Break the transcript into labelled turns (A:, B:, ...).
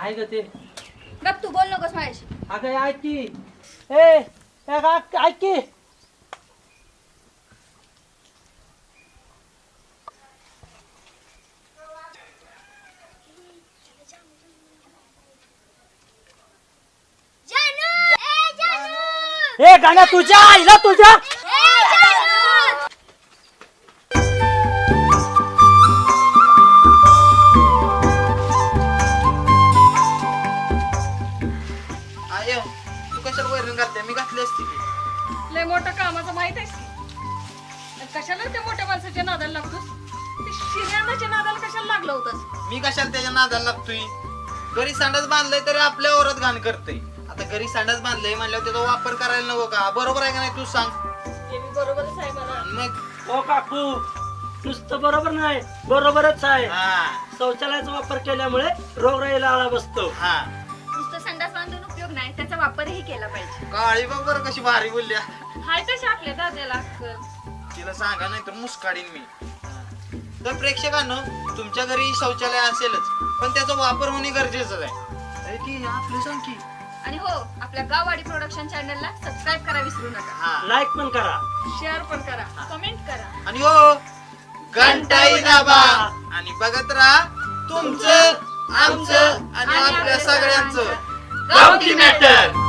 A: आहे ग ते.
B: गप तू बोल नकोस माझ्याशी.
A: अगं ऐक की. ऐक की. ए गाण्या तुझ्या आईला तुझ्या.
C: मी घातली असती की.
B: लय मोठं कामाचं माहित आहेस की. कशाला त्या मोठ्या माणसाच्या नादाला लागतोस? ते शिर्यानाच्या नादाला कशाला लागलं होतस?
C: मी कशाला त्याच्या नादाला लागतोय? घरी सांडाच बांधलंय तरी आपल्या औरत घाण करतय. आता घरी सांडाच बांधलंय म्हणल्यावर त्याचा वापर करायला नको का? बरोबर आहे का नाही तू सांग?
B: ते मी बरोबरच आहे मला.
C: मग
A: हो काकू नुसतं बरोबर नाही बरोबरच आहे.
C: हा
A: शौचालयाचा वापर केल्यामुळे रोगराईला आळा बसतो.
C: हा
B: नुसतं संडास बांधून उपयोग नाही, त्याचा वापरही केला पाहिजे.
C: काळी बघ बरं कशी भारी बोलल्या.
B: हाय तशी आपल्या दाद्याला अक्कल.
C: तिला सांगा नाही तर मुस्काडीन मी. तर प्रेक्षकांनो तुमच्या घरी शौचालय असेलच पण त्याचा वापर होणे गरजेचं आहे. अरे ती आपलं सांग की.
B: आणि हो, आपल्या गाववाडी प्रोडक्शन चॅनलला सबस्क्राईब करा विसरू नका.
C: हा
A: लाईक पण करा.
B: शेअर पण करा, कमेंट करा.
C: आणि हो घंटाई दाबा आणि बघत राहा तुमचं आमचं आणि आपल्या सगळ्यांचं गावठी मॅटर.